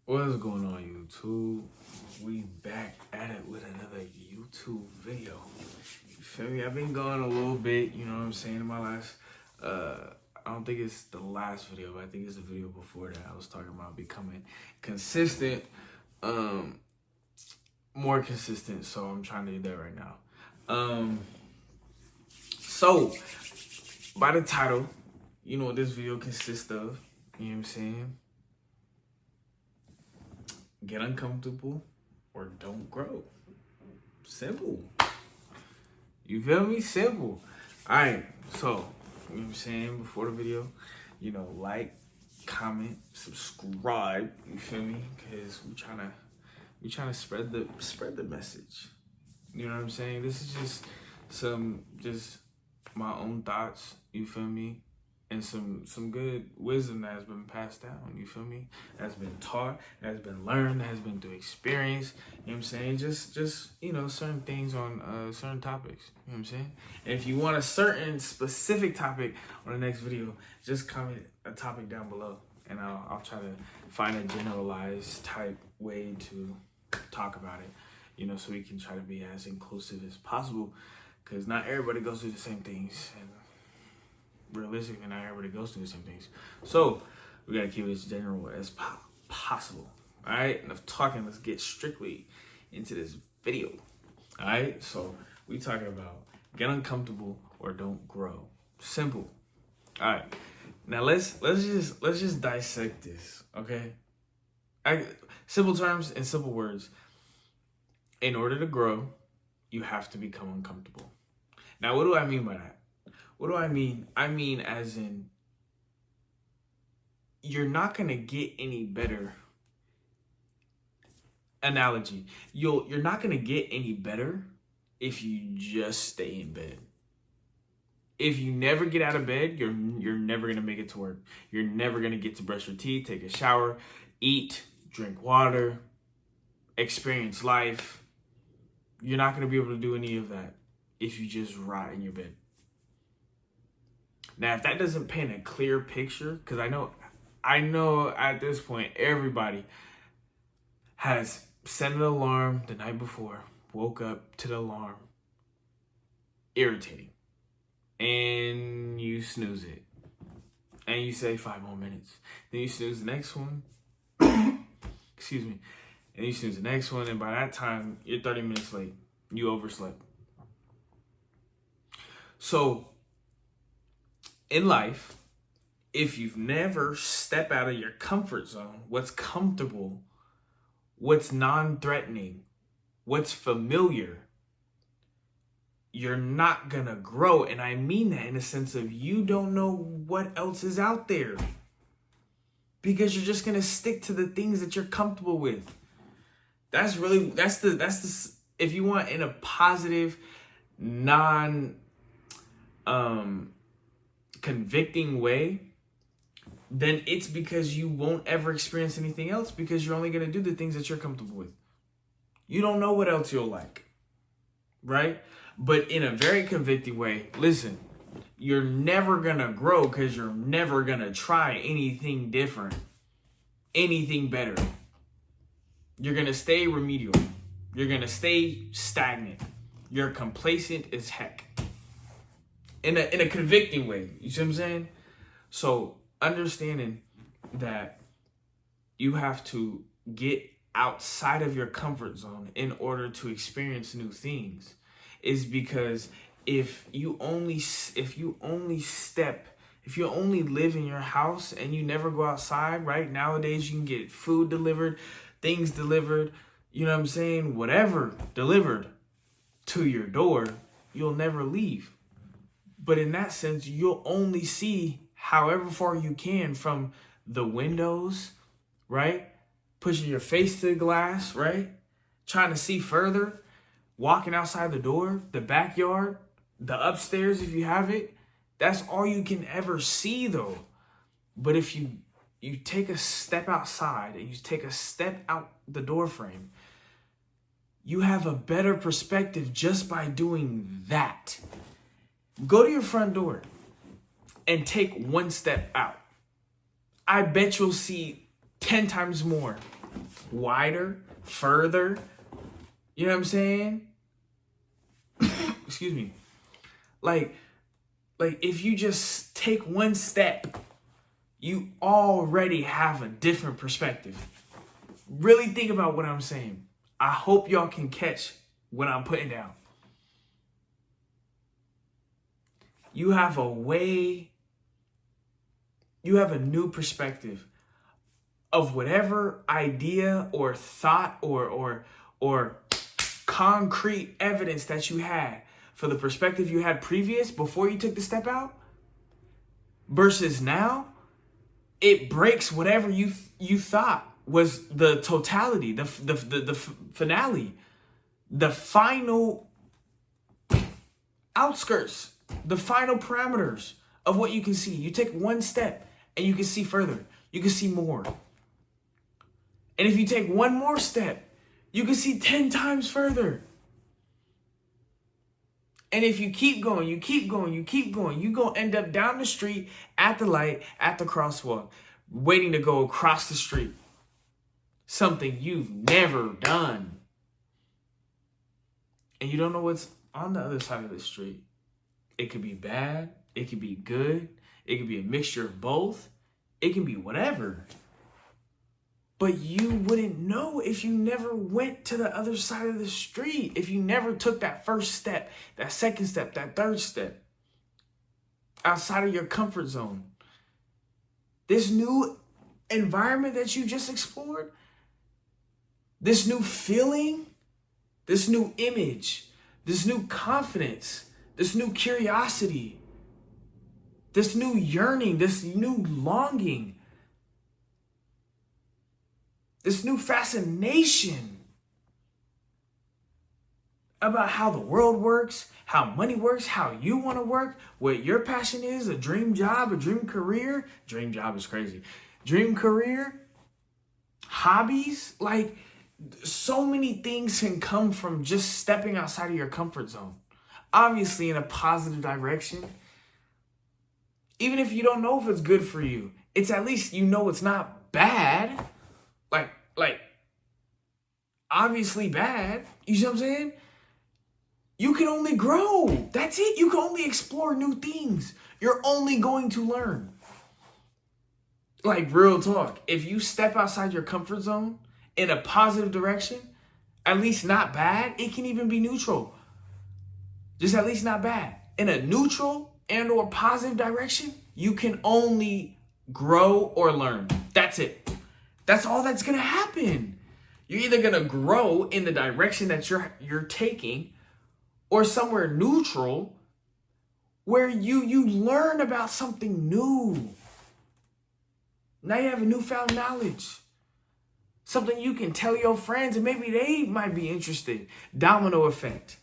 What's going on, YouTube? We back at it with another YouTube video. You feel me? I've been going a little bit, you know what I'm saying, in my last, I don't think it's the last video, but I think it's the video before that. I was talking about becoming consistent, more consistent, so I'm trying to do that right now. So, by the title, you know what this video consists of, you know what I'm saying? Get uncomfortable or don't grow. Simple. You feel me? Simple. All right. So, you know what I'm saying? Before the video, you know, like, comment, subscribe. You feel me? Because we trying to spread the message. You know what I'm saying? This is just my own thoughts. You feel me? And some good wisdom that has been passed down, you feel me? That's been taught, that's been learned, that has been through experience, you know what I'm saying? Just you know, certain things on certain topics, you know what I'm saying? And if you want a certain specific topic on the next video, just comment a topic down below, and I'll try to find a generalized type way to talk about it, you know, so we can try to be as inclusive as possible, because not everybody goes through the same things, and realistically, not everybody goes through the same things. So we gotta keep it as general as possible. All right, enough talking. Let's get strictly into this video. All right, so we talking about get uncomfortable or don't grow. Simple. All right, now let's just dissect this. Okay, simple terms and simple words. In order to grow, you have to become uncomfortable. Now, what do I mean by that? What do I mean? I mean as in, you're not going to get any better. Analogy. You're not going to get any better if you just stay in bed. If you never get out of bed, you're never going to make it to work. You're never going to get to brush your teeth, take a shower, eat, drink water, experience life. You're not going to be able to do any of that if you just rot in your bed. Now, if that doesn't paint a clear picture, because I know at this point, everybody has set an alarm the night before, woke up to the alarm, irritating, and you snooze it, and you say 5 more minutes. Then you snooze the next one, excuse me, and you snooze the next one, and by that time, you're 30 minutes late. You overslept. So, in life, if you've never stepped out of your comfort zone, what's comfortable, what's non-threatening, what's familiar, you're not gonna grow. And I mean that in the sense of you don't know what else is out there, because you're just gonna stick to the things that you're comfortable with. That's the if you want, in a positive, convicting way, then it's because you won't ever experience anything else, because you're only going to do the things that you're comfortable with. You don't know what else you'll like, right? But in a very convicting way, listen, you're never going to grow because you're never going to try anything different, anything better. You're going to stay remedial. You're going to stay stagnant. You're complacent as heck. In a convicting way, you see what I'm saying? So understanding that you have to get outside of your comfort zone in order to experience new things is because if you only live in your house and you never go outside, right? Nowadays you can get food delivered, things delivered, you know what I'm saying? Whatever delivered to your door, you'll never leave. But in that sense, you'll only see however far you can from the windows, right? Pushing your face to the glass, right? Trying to see further, walking outside the door, the backyard, the upstairs if you have it. That's all you can ever see though. But if you take a step outside and you take a step out the door frame, you have a better perspective just by doing that. Go to your front door and take one step out. I bet you'll see 10 times more wider, further. You know what I'm saying? Excuse me. Like if you just take one step, you already have a different perspective. Really think about what I'm saying. I hope y'all can catch what I'm putting down. You have a new perspective of whatever idea or thought or concrete evidence that you had for the perspective you had previous before you took the step out versus now. It breaks whatever you thought was the totality, the finale, the final outskirts, the final parameters of what you can see. You take one step and you can see further. You can see more. And if you take one more step, you can see 10 times further. And if you keep going, you going to end up down the street at the light, at the crosswalk, waiting to go across the street. Something you've never done. And you don't know what's on the other side of the street. It could be bad. It could be good. It could be a mixture of both. It can be whatever. But you wouldn't know if you never went to the other side of the street. If you never took that first step, that second step, that third step. Outside of your comfort zone. This new environment that you just explored. This new feeling. This new image. This new confidence. This new curiosity. This new yearning. This new longing. This new fascination about how the world works, how money works, how you want to work, what your passion is, a dream job, a dream career. Dream job is crazy. Dream career, hobbies, like so many things can come from just stepping outside of your comfort zone. Obviously in a positive direction. Even if you don't know if it's good for you, it's at least you know it's not bad. Like, obviously bad. You see what I'm saying? You can only grow. That's it. You can only explore new things. You're only going to learn. Like, real talk. If you step outside your comfort zone in a positive direction, at least not bad, it can even be neutral. Just at least not bad. In a neutral and or positive direction, you can only grow or learn. That's it. That's all that's going to happen. You're either going to grow in the direction that you're taking or somewhere neutral where you learn about something new. Now you have a newfound knowledge. Something you can tell your friends and maybe they might be interested. Domino effect.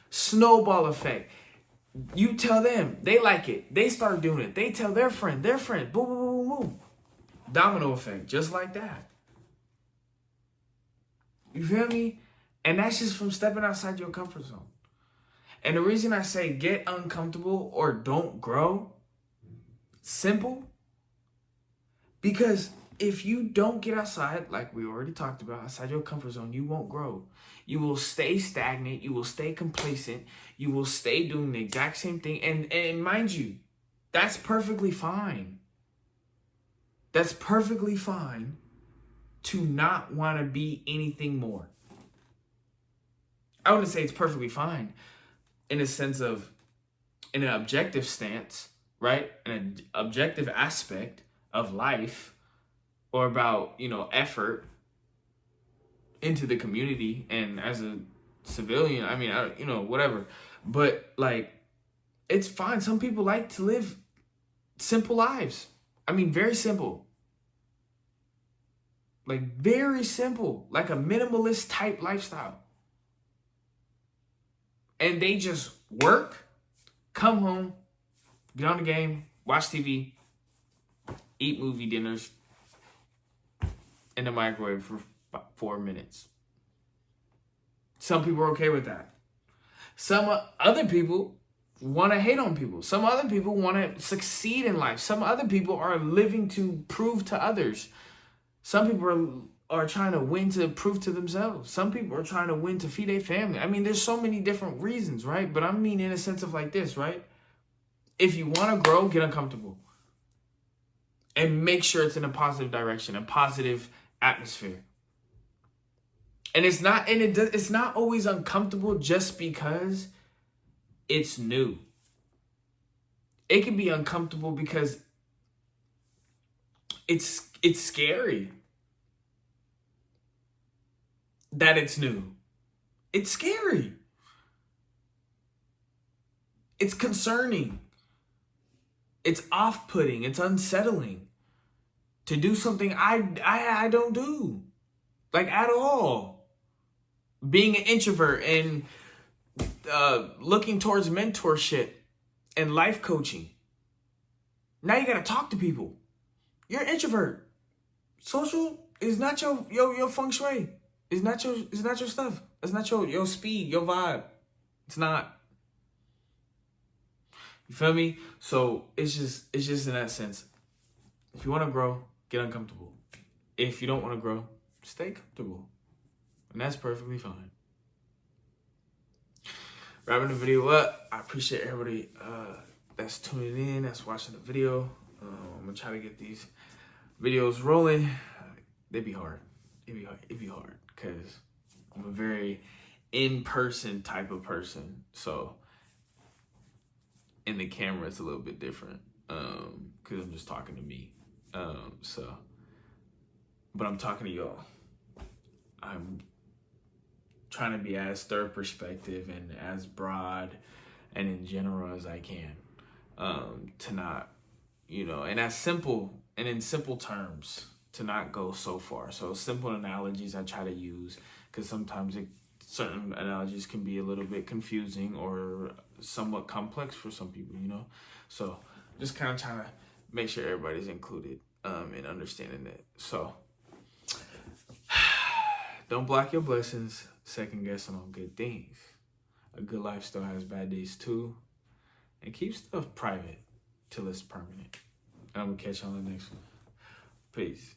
Snowball effect. You tell them, they like it. They start doing it. They tell their friend. Boom, boom, boom, boom, boom. Domino effect, just like that. You feel me? And that's just from stepping outside your comfort zone. And the reason I say get uncomfortable or don't grow, simple, because if you don't get outside, like we already talked about, outside your comfort zone, you won't grow. You will stay stagnant. You will stay complacent. You will stay doing the exact same thing. And mind you, that's perfectly fine. That's perfectly fine to not want to be anything more. I wouldn't say it's perfectly fine in a sense of, in an objective stance, right? An objective aspect of life or about, effort into the community and as a civilian, whatever. But it's fine. Some people like to live simple lives. Very simple. Very simple. Like a minimalist type lifestyle. And they just work, come home, get on the game, watch TV, eat movie dinners in the microwave for 4 minutes. Some people are okay with that. Some other people want to hate on people. Some other people want to succeed in life. Some other people are living to prove to others. Some people are trying to win to prove to themselves. Some people are trying to win to feed their family. I mean, there's so many different reasons, right? But I mean in a sense of like this, right? If you want to grow, get uncomfortable. And make sure it's in a positive direction, a positive atmosphere. And it's not always uncomfortable just because it's new. It can be uncomfortable because it's scary that it's new. It's scary. It's concerning. It's off-putting. It's unsettling to do something I don't do, like, at all. Being an introvert and looking towards mentorship and life coaching. Now you gotta talk to people. You're an introvert. Social is not your feng shui. It's not your stuff. It's not your speed, your vibe. It's not. You feel me? So it's just in that sense. If you want to grow, get uncomfortable. If you don't want to grow, stay comfortable. And that's perfectly fine. Wrapping the video up. I appreciate everybody that's tuning in, that's watching the video. I'm gonna try to get these videos rolling. They'd be hard. It'd be hard because I'm a very in-person type of person. So in the camera, it's a little bit different because I'm just talking to me. But I'm talking to y'all. I'm trying to be as third perspective and as broad and in general as I can, to not, and as simple and in simple terms, to not go so far. So simple analogies I try to use because sometimes certain analogies can be a little bit confusing or somewhat complex for some people, So just kind of trying to make sure everybody's included in understanding it. So don't block your blessings, second guessing on good things. A good lifestyle has bad days too. And keep stuff private till it's permanent. And I'm going to catch you on the next one. Peace.